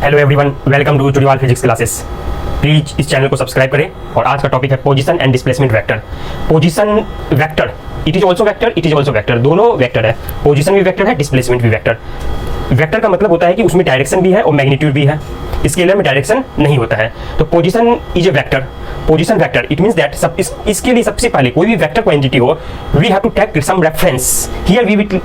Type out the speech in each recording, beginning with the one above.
Hello everyone, welcome to जुड़ीवाल physics classes. Please इस channel को सब्सक्राइब करें। और आज का टॉपिक है position and displacement vector. Position vector, it is also vector, it is also vector, दोनों वेक्टर है। पोजीशन भी वेक्टर है, डिस्प्लेसमेंट भी वेक्टर। वेक्टर का मतलब होता है कि उसमें डायरेक्शन भी है और मैग्नीट्यूड भी है। स्केलर में डायरेक्शन नहीं होता है। तो position is a vector, position vector, it means that इसके लिए सबसे पहले कोई भी वेक्टर क्वांटिटी हो, we have to take some reference. Here we will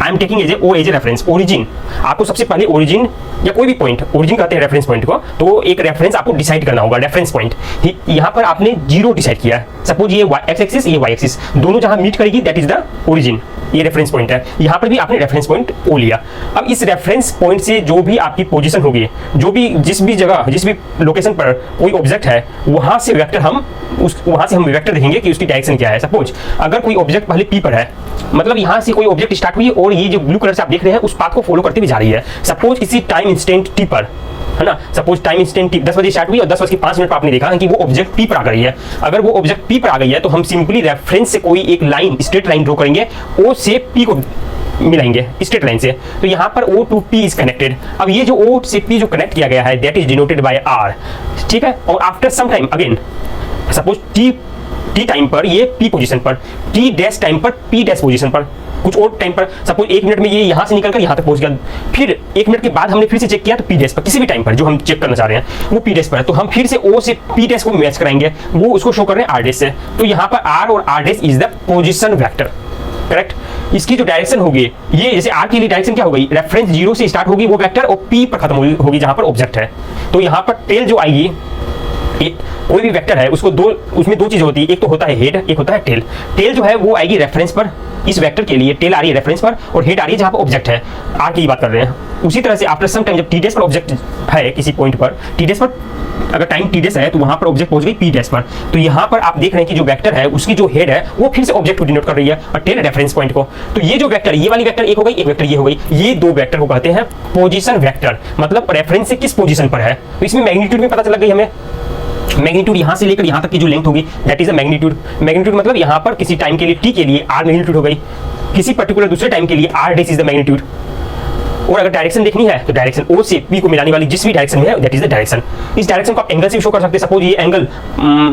I am taking as a reference, origin. आपको सबसे पहले ओरिजिन या कोई भी पॉइंट, ओरिजिन कहते हैं रेफरेंस पॉइंट को, तो एक रेफरेंस आपको डिसाइड करना होगा। रेफरेंस पॉइंट यहाँ पर आपने 0 डिसाइड किया है। सपोज ये एक्स एक्सिस, ये वाई एक्सिस, दोनों जहां मीट करेगी दैट इज द ओरिजिन। ये रेफरेंस पॉइंट है। यहाँ पर भी आपने रेफरेंस पॉइंट ओ लिया। अब इस रेफरेंस पॉइंट से जो भी आपकी पोजीशन होगी, जो भी जिस भी जगह, जिस भी लोकेशन पर कोई ऑब्जेक्ट है, वहां से वेक्टर हम वेक्टर देखेंगे कि उसकी डायरेक्शन क्या है। सपोज अगर कोई ऑब्जेक्ट पहले पी पर है, मतलब यहाँ से कोई ऑब्जेक्ट स्टार्ट हुई और ये जो ब्लू कलर से आप देख रहे हैं उस पाथ को फॉलो करते हुए जा रही है। सपोज किसी टाइम इंस्टेंट टी पर, है ना, सपोज टाइम इंस्टेंट टी 10 बजे स्टार्ट हुई और 10:05 पर आपने देखा कि वो ऑब्जेक्ट पी पर आ गई है। अगर वो ऑब्जेक्ट पी पर आ गई है तो हम सिंपली रेफरेंस से कोई एक लाइन, स्ट्रेट लाइन ड्रॉ करेंगे, ओ से पी को मिलाएंगे स्ट्रेट लाइन से। तो यहाँ पर O to P is connected. अब ये जो O से P जो कनेक्ट किया गया है that is denoted by R, ठीक है। और after some time again, suppose T time पर ये P पोजीशन पर, T डैश टाइम पर P डैश पोजीशन पर, कुछ और टाइम पर, सपोज 1 मिनट में ये यहाँ से निकलकर यहाँ तक पहुँच गया। फिर 1 मिनट के बाद हमने फिर से चेक किया तो P डैश पर, किसी भी टाइम पर जो हम चेक करना चाह रहे हैं वो P डैश पर है, तो हम फिर से O से P डैश को मैच कराएंगे, वो उसको शो कर रहे हैं R डैश से। तो यहाँ पर R और R dash is the position vector, correct. इसकी जो डायरेक्शन होगी, ये जैसे R के लिए डायरेक्शन क्या हो गई, रेफरेंस 0 से स्टार्ट होगी वो वेक्टर और P पर खत्म होगी जहां पर ऑब्जेक्ट है। तो यहाँ पर टेल जो आएगी, कोई भी वेक्टर है उसको उसमें दो चीज होती है, एक तो होता है हेड, एक होता है टेल। टेल जो है वो आएगी रेफरेंस पर, इस वेक्टर के लिए टेल आ रही है रेफरेंस पर, और हेड आ रही है जहां पर ऑब्जेक्ट है। आर की बात कर रहे हैं। उसी तरह से आफ्टर सम टाइम जब टी डैश पर ऑब्जेक्ट है किसी पॉइंट पर, टी डैश पर अगर टाइम टी डैश है तो वहां पर ऑब्जेक्ट पहुंच गई पी डैश पर, तो यहाँ पर आप देख रहे हैं कि जो वेक्टर है उसकी जो हेड है वो फिर से ऑब्जेक्ट को डिनोट कर रही है और टेल रेफरेंस पॉइंट को। तो ये जो वेक्टर, ये वाली वेक्टर एक हो गई, एक वेक्टर ये हो गई, ये दो वेक्टर को कहते हैं पोजीशन वेक्टर। मतलब रेफरेंस से किस पोजीशन पर है। तो इसमें मैग्नीट्यूड में पता लग गई हमें। मैग्नीट्यूड यहाँ से लेकर यहाँ तक की जो लेंथ होगी that is a magnitude. Magnitude मतलब यहाँ पर किसी टाइम के लिए टी के लिए आर मैग्नीट्यूड हो गई, किसी पर्टिकुलर दूसरे टाइम के लिए R dash is the magnitude. और अगर डायरेक्शन देखनी है तो डायरेक्शन O से P को मिलाने वाली जिस भी डायरेक्शन में है दैट इज द डायरेक्शन। इस डायरेक्शन को आप एंगल से भी शो कर सकते हैं। सपोज ये एंगल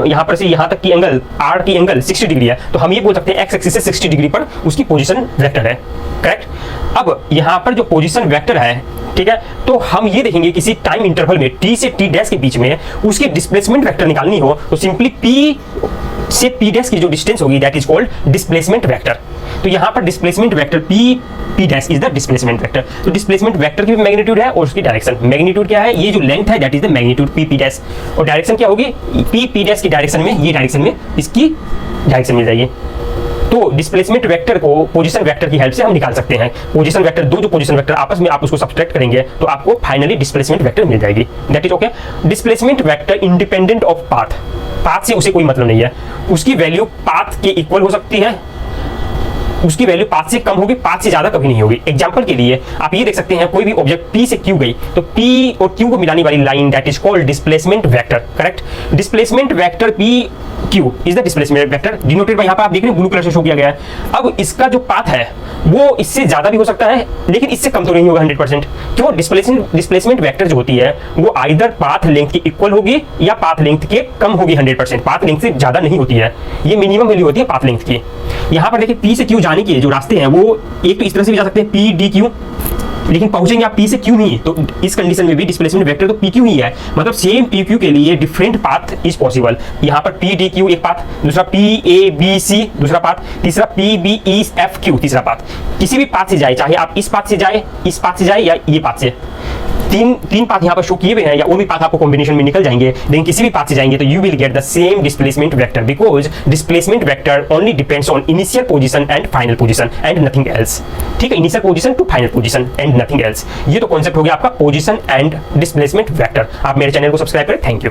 यहाँ पर से यहाँ तक की एंगल R की एंगल 60 डिग्री है, तो हम ये बोल सकते हैं एक्स एक्सिस से 60 डिग्री पर उसकी पोजीशन वेक्टर है, करेक्ट। अब यहाँ पर जो पोजीशन वेक्टर है, ठीक है, तो हम ये देखेंगे किसी टाइम इंटरवल में T से T डैश के बीच में उसकी डिस्प्लेसमेंट वेक्टर निकालनी हो तो सिंपली P से P डैश की जो डिस्टेंस होगी that is called displacement vector. तो यहाँ पर displacement vector P dash is the displacement vector. तो डिस्प्लेसमेंट वेक्टर की भी मैग्नीट्यूड है और उसकी डायरेक्शन। मैग्नीट्यूड क्या है, ये जो लेंथ है that is the magnitude P dash, और डायरेक्शन क्या होगी, P डैश की डायरेक्शन में, ये डायरेक्शन में इसकी डायरेक्शन मिल जाएगी। तो डिस्प्लेसमेंट वेक्टर को पोजीशन वेक्टर की हेल्प से हम निकाल सकते हैं। पोजीशन वेक्टर, दो जो पोजीशन वेक्टर आपस में आप उसको सब्ट्रैक्ट करेंगे तो आपको फाइनली डिस्प्लेसमेंट वेक्टर मिल जाएगी, that is okay. Displacement vector independent of path, path से उसे कोई मतलब नहीं है। उसकी वैल्यू पाथ के इक्वल हो सकती है, उसकी वैल्यू पाथ से कम होगी, पाथ से ज्यादा कभी नहीं होगी। एग्जांपल के लिए आप ये देख सकते हैं कोई भी ऑब्जेक्ट P से Q गई तो P और Q को मिलाने वाली line that is called displacement vector, correct. Displacement vector P Q is the displacement vector, denoted by यहाँ पर आप देख रहे हैं ब्लू कलर से शो किया गया है। अब इसका जो पाथ है वो इससे ज्यादा भी हो सकता है लेकिन इससे कम तो नहीं होगा 100%। क्यों, डिस्प्लेसमेंट वेक्टर जो होती है वो आइदर पाथ लेंथ की इक्वल होगी या पाथ लेंथ के कम होगी 100%। पाथ लेंथ से ज्यादा नहीं होती है, ये मिनिमम वैल्यू होती है पाथ लेंथ की। यहाँ पर देखिए P से Q जाने के जो रास्ते हैं वो एक तो इस तरह से भी जा सकते हैं P D Q, लेकिन पहुंचेंगे आप P से Q नहीं, तो इस कंडीशन में भी डिस्प्लेसमेंट वेक्टर तो PQ ही है। मतलब सेम PQ के लिए डिफरेंट पाथ इज पॉसिबल। यहाँ पर P D Q एक पाथ, दूसरा P A B C दूसरा पाथ, तीसरा P B E F Q तीसरा पाथ। किसी भी पाथ से जाए, चाहे आप इस पाथ से जाए, इस पाथ से जाए या ये पाथ से, तीन पाथ यहाँ पर शो किए हुए हैं, या और भी पाथ आपको कॉम्बिनेशन में निकल जाएंगे, लेकिन किसी भी पाथ से जाएंगे तो you will get the same displacement vector because displacement vector only depends on initial position and final position and nothing else, ठीक है। Initial position to final position and nothing else, ये तो कॉन्सेप्ट हो गया आपका पोजीशन एंड डिस्प्लेसमेंट वेक्टर। आप मेरे channel को सब्सक्राइब करें, थैंक यू।